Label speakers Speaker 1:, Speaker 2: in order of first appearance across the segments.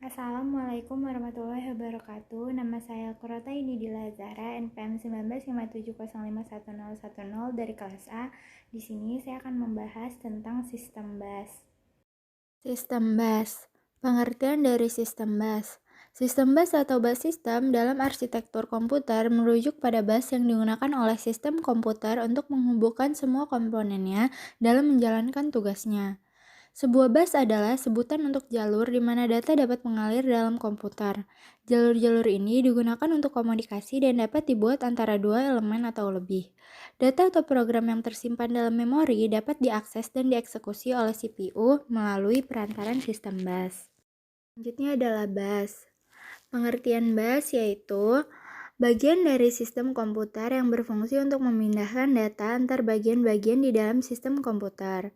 Speaker 1: Assalamualaikum warahmatullahi wabarakatuh. Nama saya Quratai Nidila Zahra, NPM 1957051010 dari kelas A. Di sini saya akan membahas tentang sistem bus. Sistem bus. Pengertian dari sistem bus. Sistem bus atau bus system dalam arsitektur komputer merujuk pada bus yang digunakan oleh sistem komputer untuk menghubungkan semua komponennya dalam menjalankan tugasnya. Sebuah bus adalah sebutan untuk jalur di mana data dapat mengalir dalam komputer. Jalur-jalur ini digunakan untuk komunikasi dan dapat dibuat antara dua elemen atau lebih. Data atau program yang tersimpan dalam memori dapat diakses dan dieksekusi oleh CPU melalui perantaran sistem bus. Selanjutnya adalah bus. Pengertian bus yaitu bagian dari sistem komputer yang berfungsi untuk memindahkan data antar bagian-bagian di dalam sistem komputer.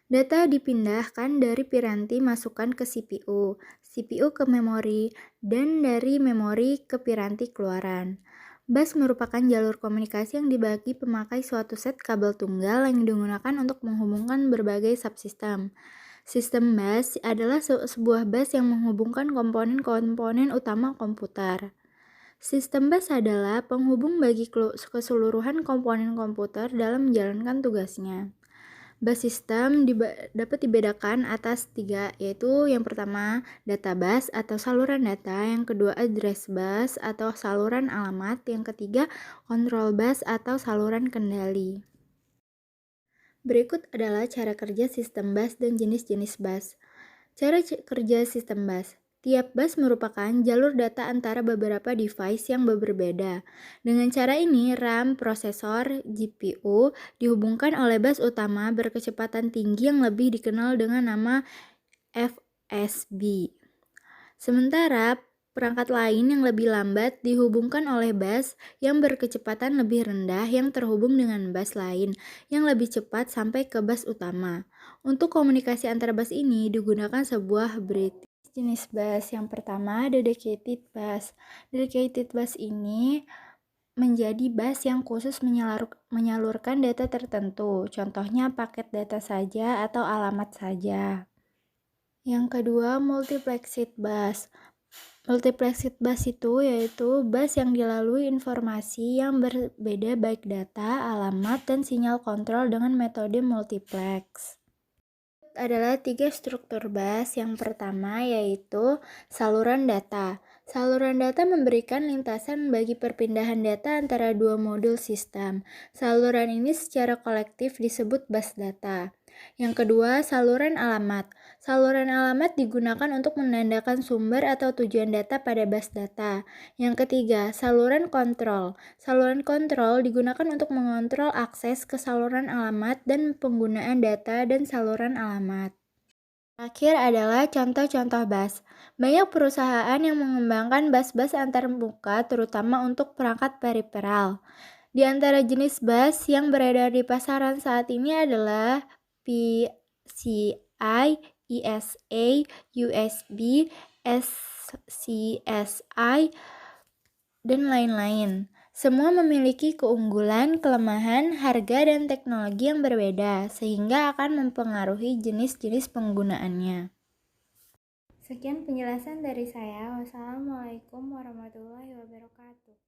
Speaker 1: Data dipindahkan dari piranti masukkan ke CPU, CPU ke memori, dan dari memori ke piranti keluaran. Bus merupakan jalur komunikasi yang dibagi pemakai suatu set kabel tunggal yang digunakan untuk menghubungkan berbagai subsistem. Sistem bus adalah sebuah bus yang menghubungkan komponen-komponen utama komputer. Sistem bus adalah penghubung bagi keseluruhan komponen komputer dalam menjalankan tugasnya. Bus system dapat dibedakan atas 3, yaitu yang pertama data bus atau saluran data, yang kedua address bus atau saluran alamat, yang ketiga control bus atau saluran kendali. Berikut adalah cara kerja sistem bus dan jenis-jenis bus. Cara kerja sistem bus. Tiap bus merupakan jalur data antara beberapa device yang berbeda. Dengan cara ini, RAM, prosesor, GPU dihubungkan oleh bus utama berkecepatan tinggi yang lebih dikenal dengan nama FSB. Sementara perangkat lain yang lebih lambat dihubungkan oleh bus yang berkecepatan lebih rendah yang terhubung dengan bus lain yang lebih cepat sampai ke bus utama. Untuk komunikasi antara bus ini digunakan sebuah bridge. Jenis bus yang pertama, dedicated bus. Dedicated bus ini menjadi bus yang khusus menyalurkan data tertentu, contohnya paket data saja atau alamat saja. Yang kedua, multiplexed bus. Multiplexed bus itu yaitu bus yang dilalui informasi yang berbeda baik data, alamat, dan sinyal kontrol dengan metode multiplex. Adalah 3 struktur bus. Yang pertama yaitu saluran data. Saluran data memberikan lintasan bagi perpindahan data antara dua modul sistem. Saluran ini secara kolektif disebut bus data. Yang kedua, saluran alamat. Saluran alamat digunakan untuk menandakan sumber atau tujuan data pada bus data. Yang ketiga, saluran kontrol. Saluran kontrol digunakan untuk mengontrol akses ke saluran alamat dan penggunaan data dan saluran alamat. Terakhir adalah contoh-contoh bus. Banyak perusahaan yang mengembangkan bus-bus antarmuka terutama untuk perangkat periferal. Di antara jenis bus yang beredar di pasaran saat ini adalah PCI, ESA, USB, SCSI, dan lain-lain. Semua memiliki keunggulan, kelemahan, harga, dan teknologi yang berbeda, sehingga akan mempengaruhi jenis-jenis penggunaannya. Sekian penjelasan dari saya. Wassalamualaikum warahmatullahi wabarakatuh.